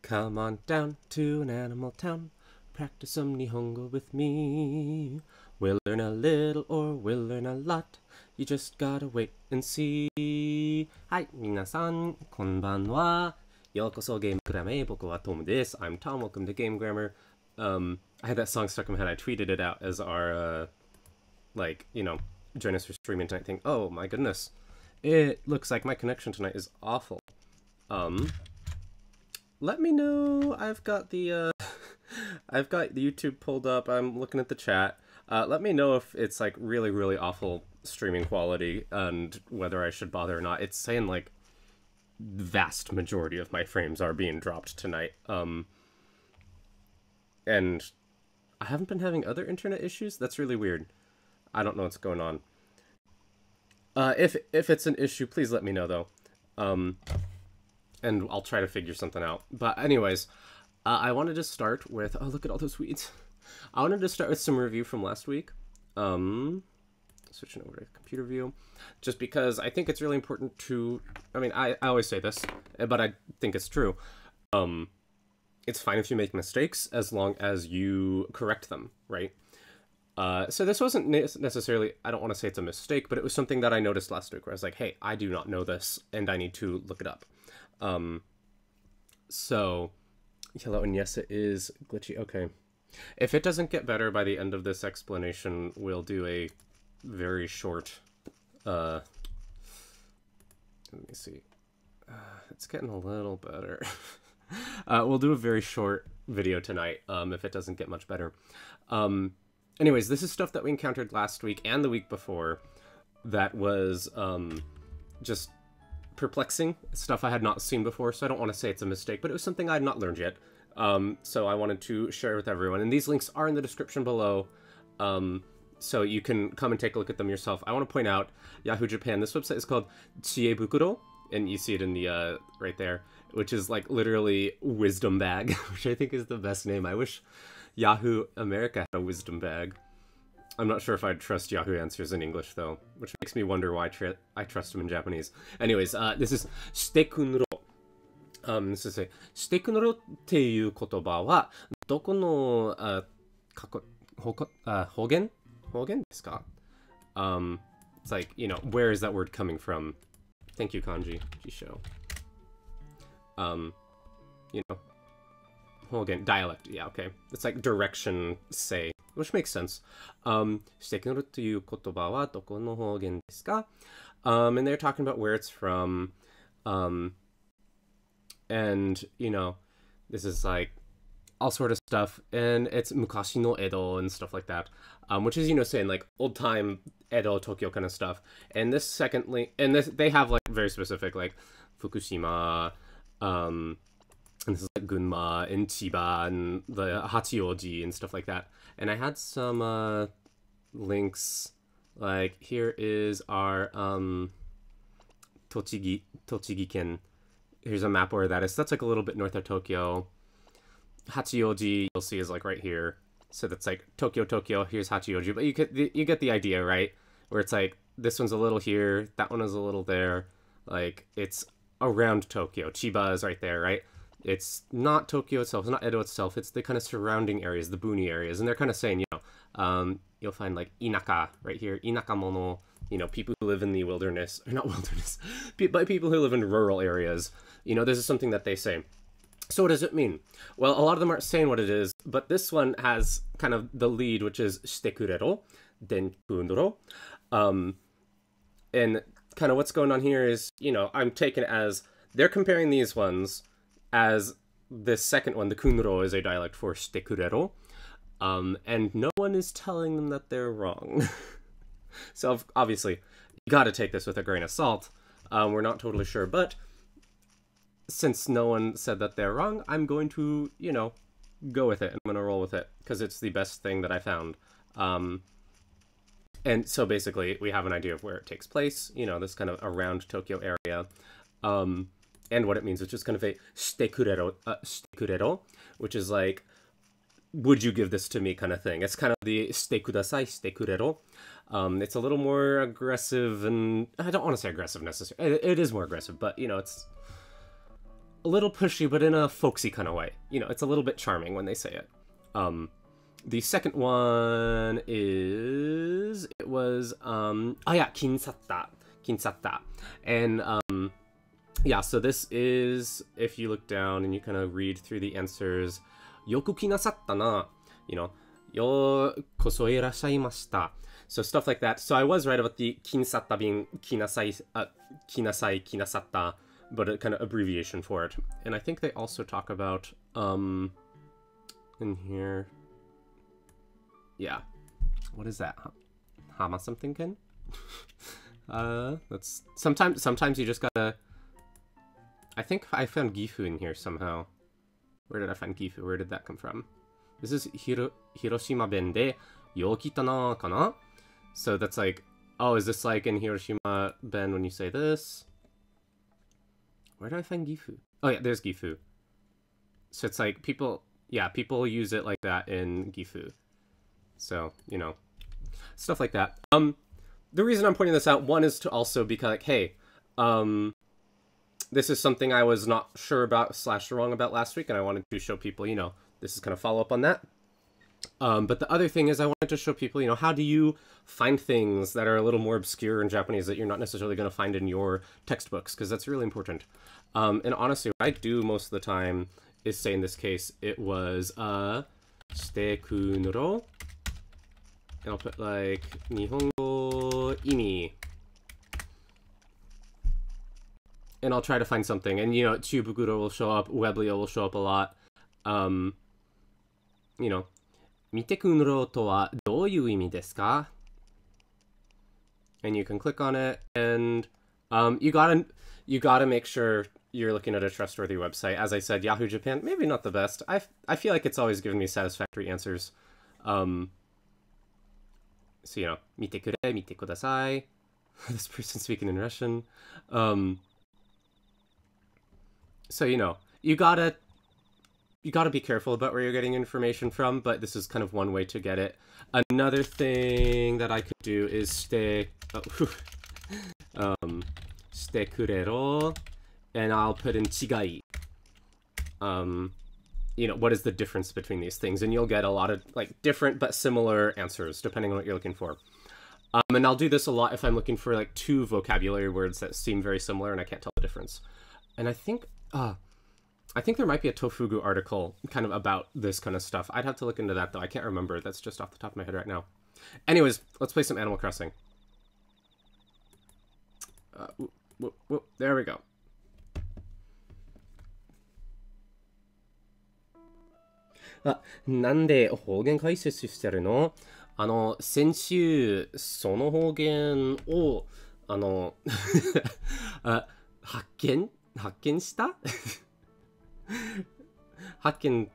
Come on down to an animal town. Practice some Nihongo with me. We'll learn a little or we'll learn a lot. You just gotta wait and see. Hi, 皆さん、こんばんは。ようこそゲームグラムへ。僕はトムです。I'm Tom. Welcome to Game Grammar. I had that song stuck in my head. I tweeted it out as our, join us for streaming tonight thing. Oh my goodness. It looks like my connection tonight is awful. Let me know. I've got the YouTube pulled up. I'm looking at the chat. Let me know if it's like really, really awful streaming quality and whether I should bother or not. It's saying like the vast majority of my frames are being dropped tonight. And I haven't been having other internet issues. That's really weird. I don't know what's going on. If it's an issue, please let me know though. And I'll try to figure something out. But anyways, I wanted to start with... Oh, look at all those weeds. I wanted to start with some review from last week. Switching over to computer view. Just because I think it's really important to... I mean, I always say this, but I think it's true. It's fine if you make mistakes as long as you correct them, right? So this wasn't necessarily... I don't want to say it's a mistake, but it was something that I noticed last week where I was like, hey, I do not know this, and I need to look it up. So, hello, and yes, it is glitchy. Okay. If it doesn't get better by the end of this explanation, we'll do a very short, let me see. It's getting a little better. We'll do a very short video tonight, if it doesn't get much better. Anyways, this is stuff that we encountered last week and the week before that was, just perplexing, stuff I had not seen before, so I don't want to say it's a mistake, but it was something I had not learned yet. So I wanted to share with everyone, and these links are in the description below, so you can come and take a look at them yourself. I want to point out Yahoo Japan. This website is called Chiebukuro, and you see it in the right there, which is like literally wisdom bag, which I think is the best name. I wish Yahoo America had a wisdom bag. I'm not sure if I'd trust Yahoo Answers in English, though, which makes me wonder why I trust them in Japanese. Anyways, this is shitekunro. This is a shitekunro っていう言葉はどこの方言ですか? It's like, you know, where is that word coming from? Thank you, Kanji. Jisho. You know, hogen, dialect. Yeah, okay. It's like direction, say. Which makes sense. してくるという言葉はどこの方言ですか? And they're talking about where it's from. And, you know, this is like all sort of stuff. And it's mukashi no Edo and stuff like that. Which is, you know, saying like old time Edo, Tokyo kind of stuff. And this secondly, and this, they have like very specific like Fukushima, and this is like Gunma and Chiba and the Hachioji and stuff like that. And I had some links, like here is our Tochigi-ken. Here's a map where that is. That's like a little bit north of Tokyo. Hachioji, you'll see, is like right here. So that's like Tokyo, here's Hachioji. But you get the idea, right? Where it's like, this one's a little here, that one is a little there. Like, it's around Tokyo. Chiba is right there, right? It's not Tokyo itself, it's not Edo itself, it's the kind of surrounding areas, the boony areas. And they're kind of saying, you know, you'll find like inaka right here, inakamono, you know, people who live in the wilderness, or not wilderness, but people who live in rural areas. You know, this is something that they say. So what does it mean? Well, a lot of them aren't saying what it is, but this one has kind of the lead, which is shitekurero, denkunro. And kind of what's going on here is, you know, I'm taking it as they're comparing these ones as this second one, the kunro, is a dialect for shitekurero, and no one is telling them that they're wrong. So obviously, you gotta take this with a grain of salt. We're not totally sure, but since no one said that they're wrong, I'm going to, you know, go with it. I'm gonna roll with it, because it's the best thing that I found. And so basically, we have an idea of where it takes place, you know, this kind of around Tokyo area. And what it means, which is kind of a shitekurero, which is like, would you give this to me kind of thing. It's kind of the shite kudasai, shitekurero. It's a little more aggressive, and I don't want to say aggressive necessarily. It is more aggressive, but, you know, it's a little pushy, but in a folksy kind of way. You know, it's a little bit charming when they say it. The second one is, it was, oh yeah, kinsatta. Kinsatta. And, yeah, so this is, if you look down and you kind of read through the answers, yoku kinasatta na, you know, yo koso irashaimashita. So stuff like that. So I was right about the kinsatta being kinasai, kinasatta, but a kind of abbreviation for it. And I think they also talk about, in here, yeah, what is that? Hama something ken? That's, sometimes you just gotta, I think I found Gifu in here somehow. Where did I find Gifu? Where did that come from? This is Hiroshima ben de yokita na kana? So that's like, oh, is this like in Hiroshima ben when you say this? Where did I find Gifu? Oh yeah, there's Gifu. So it's like people, yeah, people use it like that in Gifu. So, you know, stuff like that. The reason I'm pointing this out, one is to also be kind of like, hey, this is something I was not sure about / wrong about last week, and I wanted to show people, you know, this is kind of follow up on that. But the other thing is I wanted to show people, you know, how do you find things that are a little more obscure in Japanese that you're not necessarily going to find in your textbooks, because that's really important. And honestly, what I do most of the time is say in this case, it was, shiteku nuro. And I'll put like, Nihongo imi. And I'll try to find something. And, you know, Chubukuro will show up, Weblio will show up a lot. You know, Miteku nuro to wa douyu imi desu ka? And you can click on it, and you gotta make sure you're looking at a trustworthy website. As I said, Yahoo Japan, maybe not the best. I feel like it's always given me satisfactory answers. So, you know, mite kure, mite kudasai. This person speaking in Russian. So, you know, you gotta be careful about where you're getting information from, but this is kind of one way to get it. Another thing that I could do is shite kurero, and I'll put in chigai. You know, what is the difference between these things? And you'll get a lot of, like, different but similar answers, depending on what you're looking for. And I'll do this a lot if I'm looking for, like, 2 vocabulary words that seem very similar and I can't tell the difference. And I think there might be a Tofugu article kind of about this kind of stuff. I'd have to look into that, though. I can't remember. That's just off the top of my head right now. Anyways, let's play some Animal Crossing. There we go. Ah, なんで方言解説してるの？先週、その方言を、発見した発見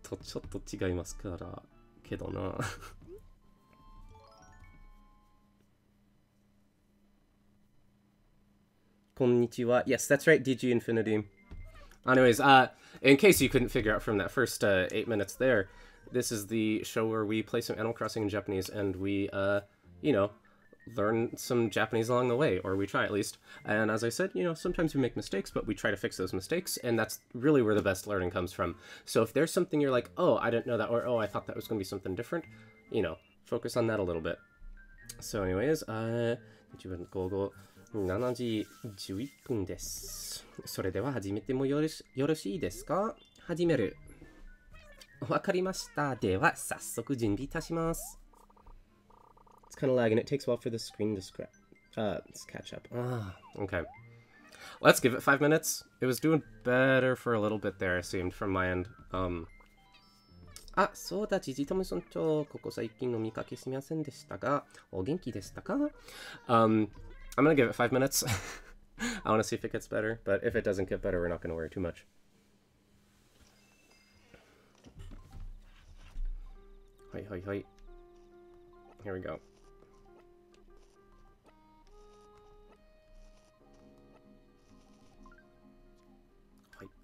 とちょっと違いますからけどな。こんにちは。Yes, that's right, DG Infinity. Anyways, in case you couldn't figure out from that first 8 minutes there, this is the show where we play some Animal Crossing in Japanese, and we, you know, learn some Japanese along the way, or we try at least. And as I said, you know, sometimes we make mistakes, but we try to fix those mistakes, and that's really where the best learning comes from. So if there's something you're like, oh, I didn't know that, or oh, I thought that was going to be something different, you know, focus on that a little bit. So anyways, 7時11分です。それでは始めてもよろしいですか？始める。わかりました。では早速準備いたします。It's kind of lagging. It takes a while for the screen to catch up. Okay. Let's give it 5 minutes. It was doing better for a little bit there, it seemed, from my end. そうだ、ジジトム村長、ここ最近お見かけしませんでしたが、お元気でしたか？I'm gonna give it 5 minutes. I want to see if it gets better, but if it doesn't get better, we're not gonna worry too much. Hi. Here we go.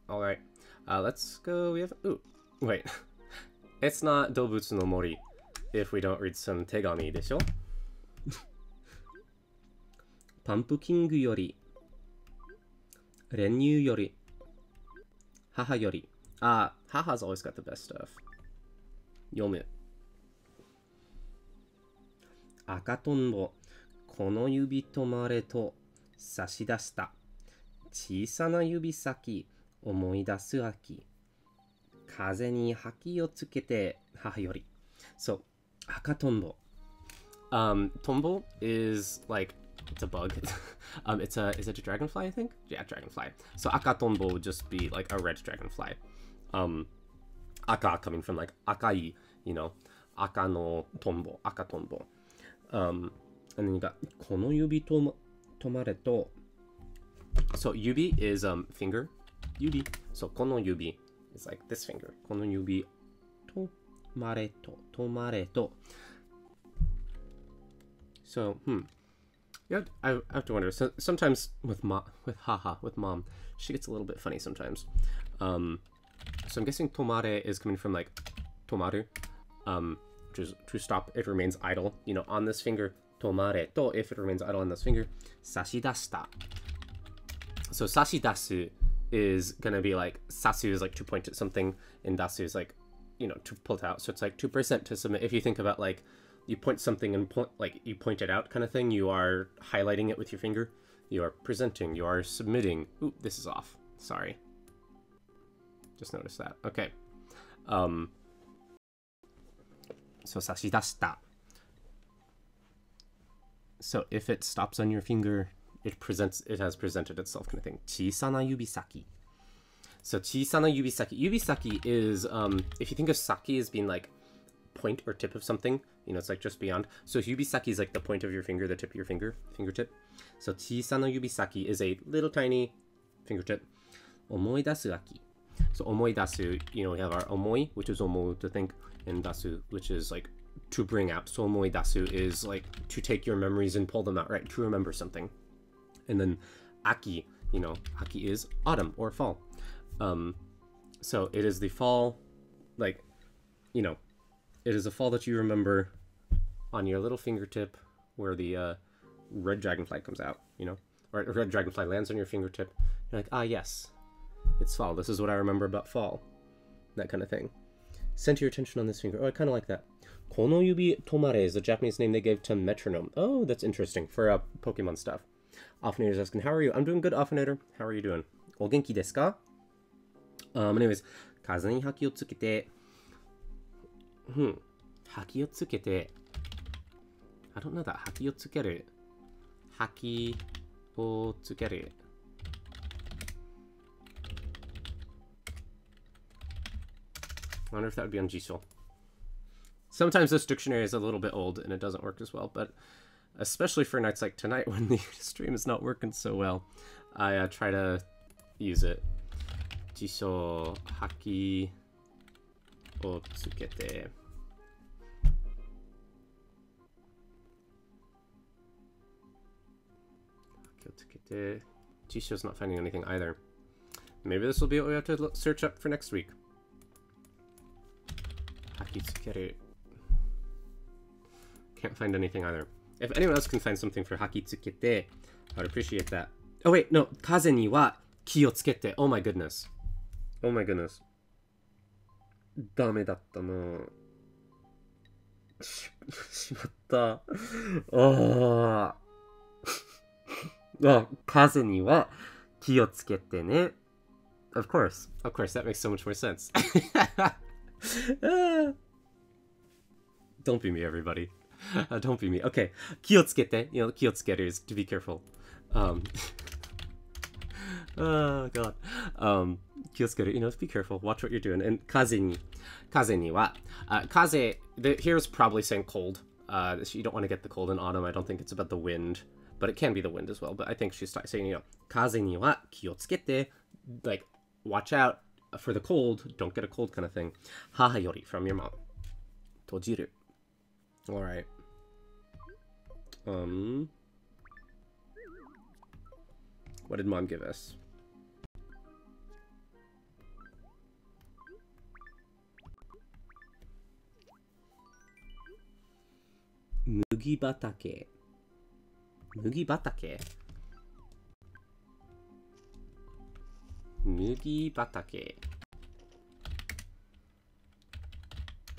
Alright. Let's go. We have. Ooh, wait. It's not 動物の森 if we don't read some 手紙でしょ？パンプキングより練乳より Haha yori. Haha's always got the best stuff. Yomu. Akatonbo. この指止まれと差し出した。小さな指先思い出す秋。風に吐きをつけて母より。So, akatombo. Tombo is like, it's a bug. Is it a dragonfly, I think? Yeah, dragonfly. So akatombo would just be like a red dragonfly. Aka coming from like akai, you know, aka no tombo, akatombo. And then you got この指と止まれと So yubi is finger. Yubi. So この指 is like this finger. この指止まれと So yeah, I have to wonder. So, sometimes with mom, she gets a little bit funny sometimes. So I'm guessing tomare is coming from like tomaru, which is to stop. It remains idle, you know, on this finger. Tomare to, if it remains idle on this finger. Sashidashita. So sashidasu is gonna be like, sasu is like to point at something, and dasu is like, you know, to pull it out. So it's like to present, to submit. If you think about like, you point something and like you point it out kind of thing, you are highlighting it with your finger. You are presenting, you are submitting. Ooh, this is off. Sorry. Just noticed that. Okay. So sashidashita. So if it stops on your finger, it has presented itself kind of thing. Chisana yubisaki. So chisana yubisaki. Yubisaki is, if you think of saki as being like point or tip of something, you know, it's like just beyond. So yubisaki is like the point of your finger, the tip of your fingertip. So chisana yubisaki is a little tiny fingertip. Omoidasu aki. So omoidasu, you know, we have our omoi, which is omo, to think, and dasu, which is like to bring out. So omoidasu is like to take your memories and pull them out, right? To remember something. And then aki, you know, aki is autumn or fall. So it is the fall, like, you know, it is a fall that you remember on your little fingertip where the red dragonfly comes out, you know, or a red dragonfly lands on your fingertip. You're like, ah, yes, it's fall. This is what I remember about fall. That kind of thing. Center your attention on this finger. Oh, I kind of like that. Kono yubi tomare is the Japanese name they gave to metronome. Oh, that's interesting for Pokemon stuff. Offinator's asking, how are you? I'm doing good, Offinator. How are you doing? O genki desu ka? Anyways, kaze ni haki o tsukete. Haki o tsukete. I don't know that. Haki o tsukeru. Haki o tsukeru. I wonder if that would be on Jisho. Sometimes this dictionary is a little bit old and it doesn't work as well, but especially for nights like tonight when the stream is not working so well, I try to use it. Jisho haki o tsukete. Haki o tsukete. Jisho's not finding anything either. Maybe this will be what we have to search up for next week. Haki tsukeru. Can't find anything either. If anyone else can find something for haki tsukete, I would appreciate that. Oh wait, no. Kaze ni wa ki o tsukete. Oh my goodness. Oh my goodness. Dame datta na. Shimatta. Oh. Oh, kaze ni wa ki o tsukete ne. Of course. Of course, that makes so much more sense. Don't be me, everybody. Don't be me. Okay. Kiotsukete. You know, kiotsukeru is to be careful. Oh, God. Kiotsukete, you know, be careful. Watch what you're doing. And kaze ni. Kaze ni wa. Kaze, here's probably saying cold. You don't want to get the cold in autumn. I don't think it's about the wind. But it can be the wind as well. But I think she's saying, you know, kaze ni wa kiotsukete. Like, watch out for the cold. Don't get a cold kind of thing. Haha yori, from your mom. Tojiru. Alright. What did mom give us? Mugi batake. Mugi batake? Mugi batake.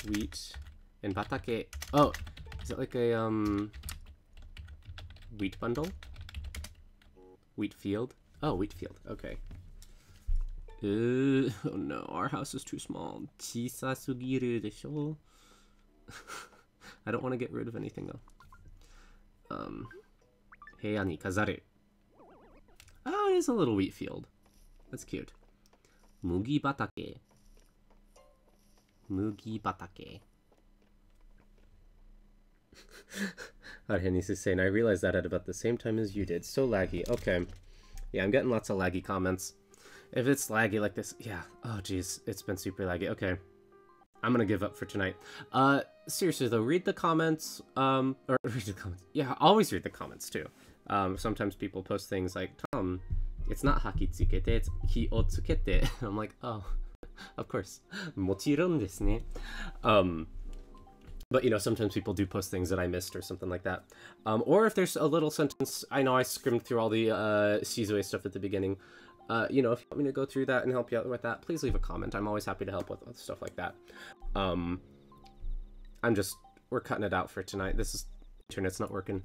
Wheat and batake. Oh, is it like a wheat bundle? Wheat field? Oh, wheat field. Okay. Oh no, our house is too small. Chisasugiru desho. I don't want to get rid of anything though. Heya ni kazaru. Oh, it is a little wheat field. That's cute. Mugi batake. Mugi batake. Arhenis is saying, I realized that at about the same time as you did. So laggy. Okay. Yeah, I'm getting lots of laggy comments. If it's laggy like this, yeah. Oh, geez. It's been super laggy. Okay. I'm gonna give up for tonight. Seriously, though, read the comments. Or read the comments. Yeah, always read the comments, too. Sometimes people post things like, Tom, it's not haki tsukete, it's ki o tsukete. I'm like, oh, of course. Mochiron desu ne. But, you know, sometimes people do post things that I missed or something like that. Or if there's a little sentence, I know I skimmed through all the Shizue stuff at the beginning. You know, if you want me to go through that and help you out with that, please leave a comment. I'm always happy to help with stuff like that. We're cutting it out for tonight. This is, internet's not working.